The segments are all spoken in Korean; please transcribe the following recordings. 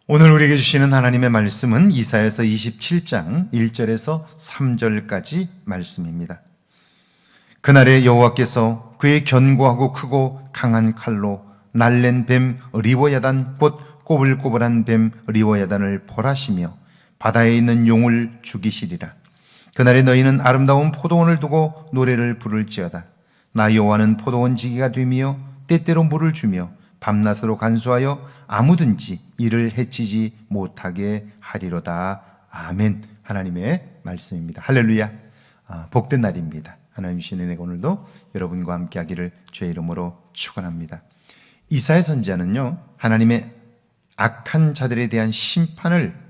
오늘 우리에게 주시는 하나님의 말씀은 이사야서 27장 1절에서 3절까지 말씀입니다. 그날에 여호와께서 그의 견고하고 크고 강한 칼로 날랜 뱀 리워야단 곧 꼬불꼬불한 뱀 리워야단을 벌하시며 바다에 있는 용을 죽이시리라. 그날에 너희는 아름다운 포도원을 두고 노래를 부를지어다. 나 여호와는 포도원 지기가 되며 때때로 물을 주며 밤낮으로 간수하여 아무든지 이를 해치지 못하게 하리로다. 아멘. 하나님의 말씀입니다. 할렐루야. 복된 날입니다. 하나님 주신 은혜가 오늘도 여러분과 함께 하기를 주의 이름으로 축원합니다. 이사야 선지자는요, 하나님의 악한 자들에 대한 심판을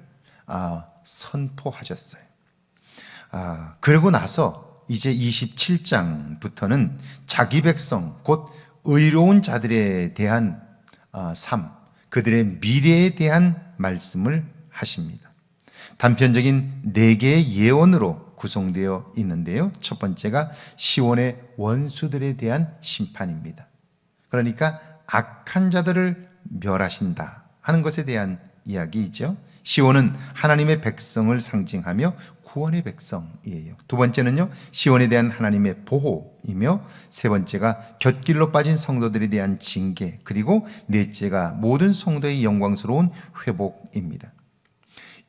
선포하셨어요. 그러고 나서 이제 27장부터는 자기 백성 곧 의로운 자들에 대한 삶, 그들의 미래에 대한 말씀을 하십니다. 단편적인 4개의 예언으로 구성되어 있는데요. 첫 번째가 시온의 원수들에 대한 심판입니다. 그러니까 악한 자들을 멸하신다 하는 것에 대한 이야기이죠. 시온은 하나님의 백성을 상징하며 구원의 백성이에요. 두 번째는요, 시온에 대한 하나님의 보호이며, 세 번째가 곁길로 빠진 성도들에 대한 징계, 그리고 넷째가 모든 성도의 영광스러운 회복입니다.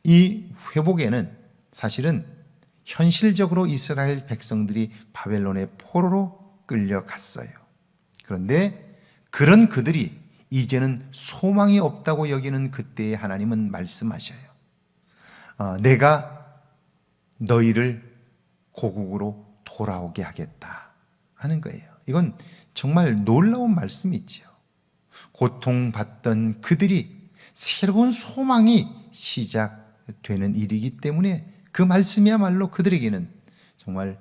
이 회복에는 사실은 현실적으로 이스라엘 백성들이 바벨론의 포로로 끌려갔어요. 그런데 그런 그들이 이제는 소망이 없다고 여기는 그때에 하나님은 말씀하셔요. 내가 너희를 고국으로 돌아오게 하겠다 하는 거예요. 이건 정말 놀라운 말씀이죠. 고통받던 그들이 새로운 소망이 시작되는 일이기 때문에 그 말씀이야말로 그들에게는 정말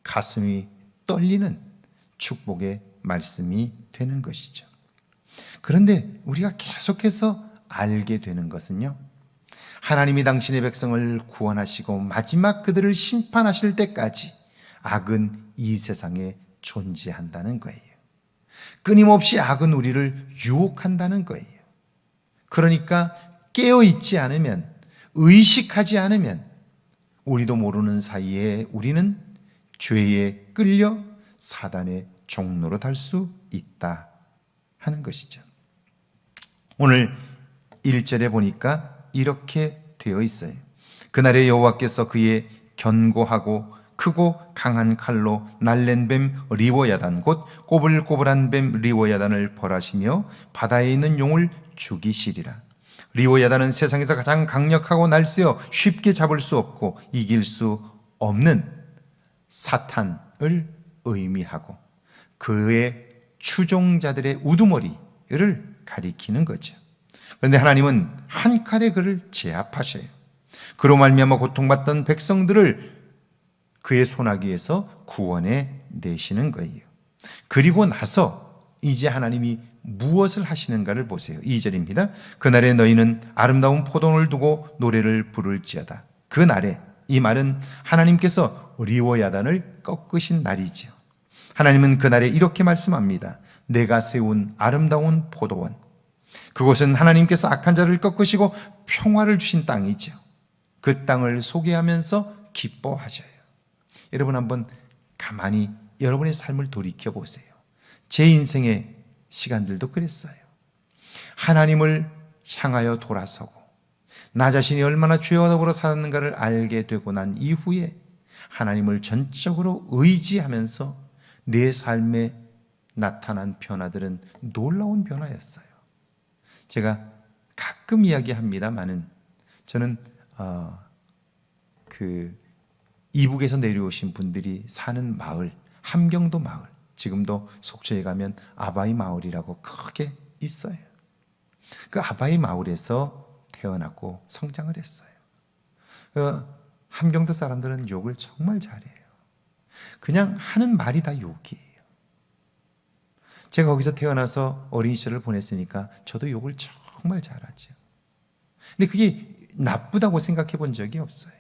가슴이 떨리는 축복의 말씀이 되는 것이죠. 그런데 우리가 계속해서 알게 되는 것은요, 하나님이 당신의 백성을 구원하시고 마지막 그들을 심판하실 때까지 악은 이 세상에 존재한다는 거예요. 끊임없이 악은 우리를 유혹한다는 거예요. 그러니까 깨어있지 않으면, 의식하지 않으면 우리도 모르는 사이에 우리는 죄에 끌려 사단의 종로로 달 수 있다 하는 것이죠. 오늘 1절에 보니까 이렇게 되어 있어요. 그날에 여호와께서 그의 견고하고 크고 강한 칼로 날랜 뱀 리워야단 곧 꼬불꼬불한 뱀 리워야단을 벌하시며 바다에 있는 용을 죽이시리라. 리워야단은 세상에서 가장 강력하고 날쌔어 쉽게 잡을 수 없고 이길 수 없는 사탄을 의미하고 그의 추종자들의 우두머리를 가리키는 거죠. 그런데 하나님은 한 칼에 그를 제압하셔요. 그로 말미암아 고통받던 백성들을 그의 손아귀에서 구원해 내시는 거예요. 그리고 나서 이제 하나님이 무엇을 하시는가를 보세요. 2절입니다. 그날에 너희는 아름다운 포도원을 두고 노래를 부를지어다. 그날에, 이 말은 하나님께서 리워야단을 꺾으신 날이죠. 하나님은 그날에 이렇게 말씀합니다. 내가 세운 아름다운 포도원, 그곳은 하나님께서 악한 자를 꺾으시고 평화를 주신 땅이죠. 그 땅을 소개하면서 기뻐하셔요. 여러분 한번 가만히 여러분의 삶을 돌이켜 보세요. 제 인생의 시간들도 그랬어요. 하나님을 향하여 돌아서고 나 자신이 얼마나 죄와 더불어 살았는가를 알게 되고 난 이후에 하나님을 전적으로 의지하면서 내 삶에 나타난 변화들은 놀라운 변화였어요. 제가 가끔 이야기합니다만은 저는 이북에서 내려오신 분들이 사는 마을, 함경도 마을, 지금도 속초에 가면 아바이 마을이라고 크게 있어요. 그 아바이 마을에서 태어났고 성장을 했어요. 함경도 사람들은 욕을 정말 잘해요. 그냥 하는 말이 다 욕이에요. 제가 거기서 태어나서 어린 시절을 보냈으니까 저도 욕을 정말 잘하죠. 근데 그게 나쁘다고 생각해 본 적이 없어요.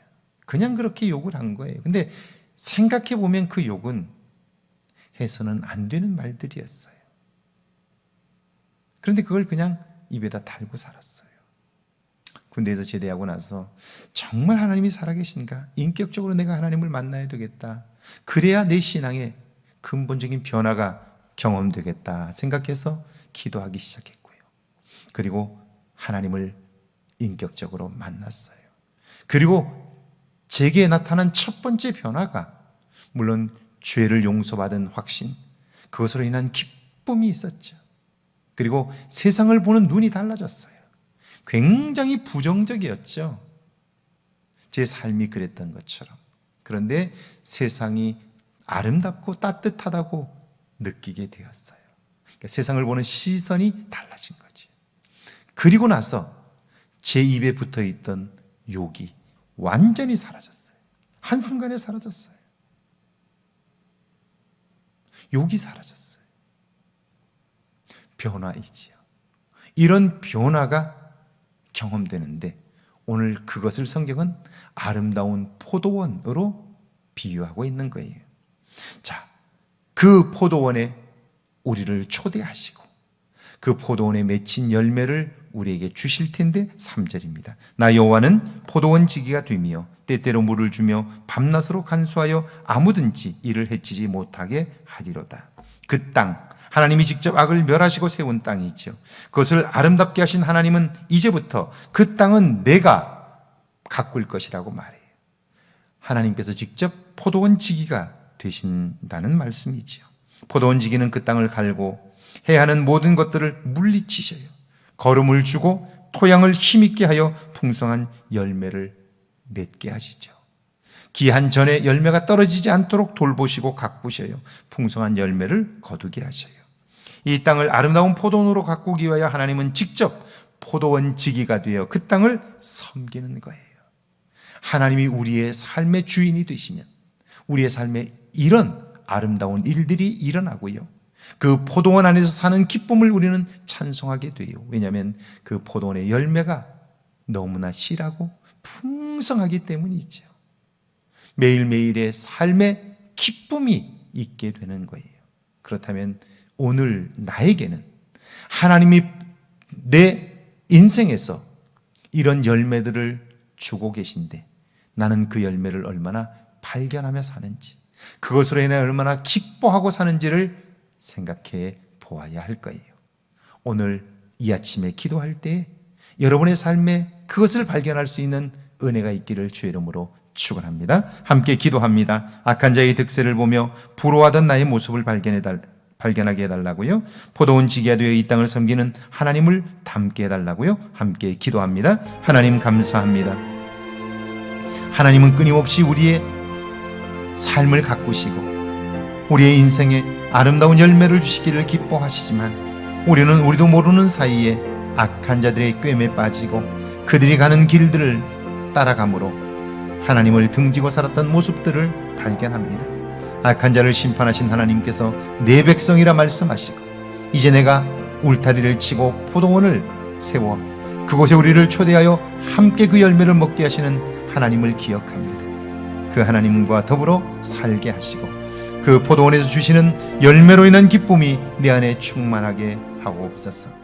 그냥 그렇게 욕을 한 거예요. 근데 생각해 보면 그 욕은 해서는 안 되는 말들이었어요. 그런데 그걸 그냥 입에다 달고 살았어요. 군대에서 제대하고 나서 정말 하나님이 살아계신가? 인격적으로 내가 하나님을 만나야 되겠다. 그래야 내 신앙에 근본적인 변화가 경험되겠다 생각해서 기도하기 시작했고요. 그리고 하나님을 인격적으로 만났어요. 그리고 제게 나타난 첫 번째 변화가 물론 죄를 용서받은 확신, 그것으로 인한 기쁨이 있었죠. 그리고 세상을 보는 눈이 달라졌어요. 굉장히 부정적이었죠. 제 삶이 그랬던 것처럼. 그런데 세상이 아름답고 따뜻하다고 느끼게 되었어요. 그러니까 세상을 보는 시선이 달라진 거지. 그리고 나서 제 입에 붙어있던 욕이 완전히 사라졌어요. 한순간에 사라졌어요. 욕이 사라졌어요. 변화이지요. 이런 변화가 경험되는데 오늘 그것을 성경은 아름다운 포도원으로 비유하고 있는 거예요. 자, 그 포도원에 우리를 초대하시고 그 포도원에 맺힌 열매를 우리에게 주실 텐데 3절입니다. 나 여호와는 포도원 지기가 되며 때때로 물을 주며 밤낮으로 간수하여 아무든지 이를 해치지 못하게 하리로다. 그 땅, 하나님이 직접 악을 멸하시고 세운 땅이죠. 그것을 아름답게 하신 하나님은 이제부터 그 땅은 내가 가꿀 것이라고 말해요. 하나님께서 직접 포도원 지기가 되신다는 말씀이죠. 포도원 지기는 그 땅을 갈고 해야 하는 모든 것들을 물리치셔요. 거름을 주고 토양을 힘있게 하여 풍성한 열매를 맺게 하시죠. 기한 전에 열매가 떨어지지 않도록 돌보시고 가꾸셔요. 풍성한 열매를 거두게 하셔요. 이 땅을 아름다운 포도원으로 가꾸기 위하여 하나님은 직접 포도원 지기가 되어 그 땅을 섬기는 거예요. 하나님이 우리의 삶의 주인이 되시면 우리의 삶에 이런 아름다운 일들이 일어나고요. 그 포도원 안에서 사는 기쁨을 우리는 찬송하게 돼요. 왜냐하면 그 포도원의 열매가 너무나 실하고 풍성하기 때문이죠. 매일매일의 삶의 기쁨이 있게 되는 거예요. 그렇다면 오늘 나에게는 하나님이 내 인생에서 이런 열매들을 주고 계신데 나는 그 열매를 얼마나 발견하며 사는지, 그것으로 인해 얼마나 기뻐하고 사는지를 생각해 보아야 할 거예요. 오늘 이 아침에 기도할 때 여러분의 삶에 그것을 발견할 수 있는 은혜가 있기를 주의 이름으로 축원합니다. 함께 기도합니다. 악한 자의 득세를 보며 부러워하던 나의 모습을 발견하게 해달라고요. 포도원 지기가 되어 이 땅을 섬기는 하나님을 닮게 해달라고요. 함께 기도합니다. 하나님 감사합니다. 하나님은 끊임없이 우리의 삶을 가꾸시고 우리의 인생에 아름다운 열매를 주시기를 기뻐하시지만 우리도 모르는 사이에 악한 자들의 꿰매 빠지고 그들이 가는 길들을 따라가므로 하나님을 등지고 살았던 모습들을 발견합니다. 악한 자를 심판하신 하나님께서 내 백성이라 말씀하시고 이제 내가 울타리를 치고 포도원을 세워 그곳에 우리를 초대하여 함께 그 열매를 먹게 하시는 하나님을 기억합니다. 그 하나님과 더불어 살게 하시고 그 포도원에서 주시는 열매로 인한 기쁨이 내 안에 충만하게 하옵소서.